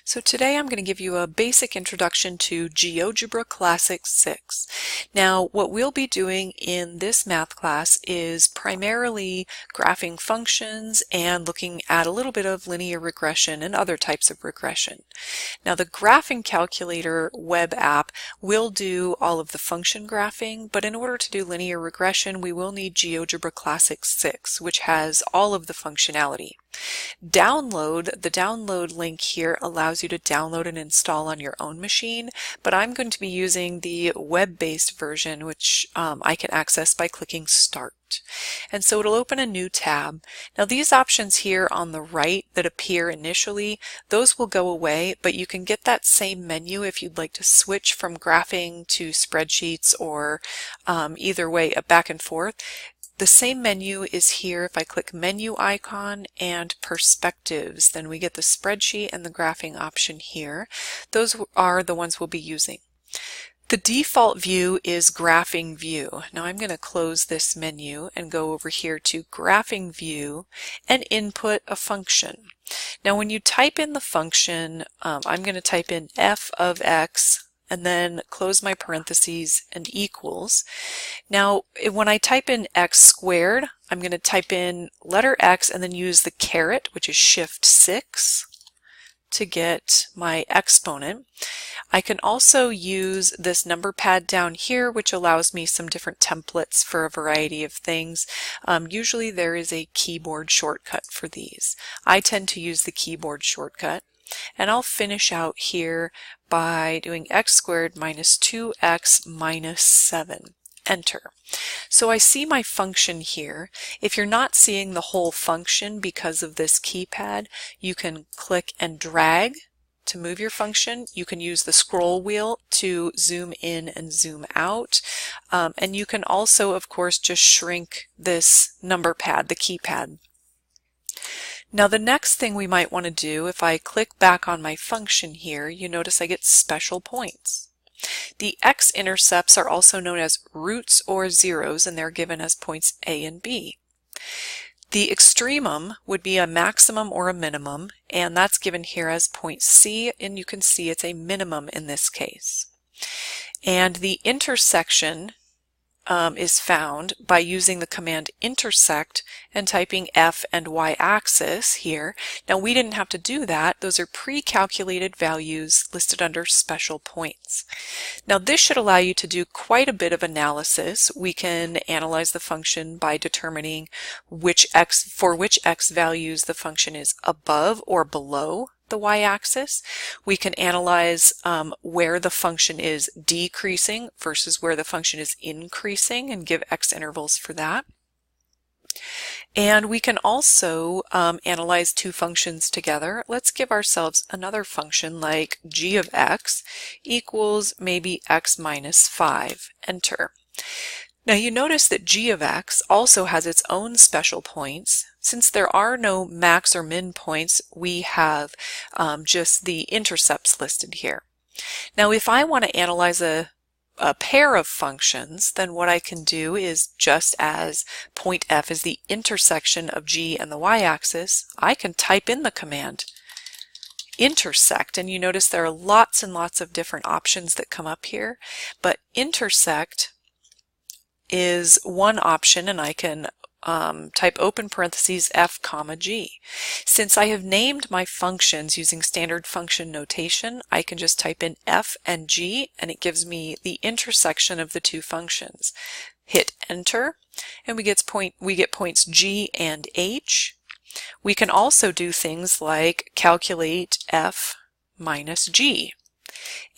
So today I'm going to give you a basic introduction to GeoGebra Classic 6. Now what we'll be doing in this math class is primarily graphing functions and looking at a little bit of linear regression and other types of regression. Now the graphing calculator web app will do all of the function graphing, but in order to do linear regression we will need GeoGebra Classic 6, which has all of the functionality. The download link here allows you to download and install on your own machine, but I'm going to be using the web-based version, which I can access by clicking Start. And so it'll open a new tab. Now these options here on the right that appear initially, those will go away, but you can get that same menu if you'd like to switch from graphing to spreadsheets or either way, back and forth. The same menu is here. If I click menu icon and perspectives, then we get the spreadsheet and the graphing option here. Those are the ones we'll be using. The default view is graphing view. Now I'm going to close this menu and go over here to graphing view and input a function. Now when you type in the function, I'm going to type in f of x and then close my parentheses and equals. Now when I type in x squared, I'm going to type in letter x and then use the caret, which is shift 6, to get my exponent. I can also use this number pad down here, which allows me some different templates for a variety of things. Usually there is a keyboard shortcut for these. I tend to use the keyboard shortcut. And I'll finish out here by doing x squared minus 2x minus 7. Enter. So I see my function here. If you're not seeing the whole function because of this keypad, you can click and drag to move your function. You can use the scroll wheel to zoom in and zoom out. And you can also, of course, just shrink this number pad, the keypad. Now the next thing we might want to do, if I click back on my function here, you notice I get special points. The x-intercepts are also known as roots or zeros, and they're given as points A and B. The extremum would be a maximum or a minimum, and that's given here as point C, and you can see it's a minimum in this case. And the intersection is found by using the command intersect and typing F and Y axis here. Now we didn't have to do that. Those are pre-calculated values listed under special points. Now this should allow you to do quite a bit of analysis. We can analyze the function by determining for which x values the function is above or below the y-axis. We can analyze where the function is decreasing versus where the function is increasing and give x intervals for that. And we can also analyze two functions together. Let's give ourselves another function like g of x equals maybe x minus 5. Enter. Now you notice that g of x also has its own special points. Since there are no max or min points, we have just the intercepts listed here. Now if I want to analyze a pair of functions, then what I can do is, just as point F is the intersection of g and the y-axis, I can type in the command intersect, and you notice there are lots and lots of different options that come up here, but intersect is one option, and I can type open parentheses f comma g. Since I have named my functions using standard function notation, I can just type in f and g and it gives me the intersection of the two functions. Hit enter and we get points g and h. We can also do things like calculate f minus g.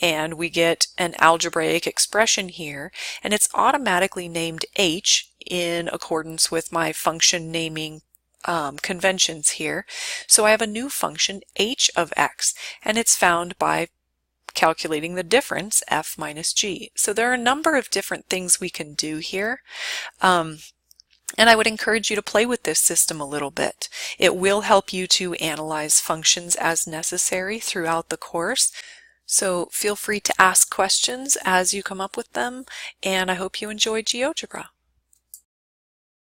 And we get an algebraic expression here, and it's automatically named h in accordance with my function naming conventions here. So I have a new function h of x, and it's found by calculating the difference f minus g. So there are a number of different things we can do here. And I would encourage you to play with this system a little bit. It will help you to analyze functions as necessary throughout the course. So feel free to ask questions as you come up with them, and I hope you enjoy GeoGebra.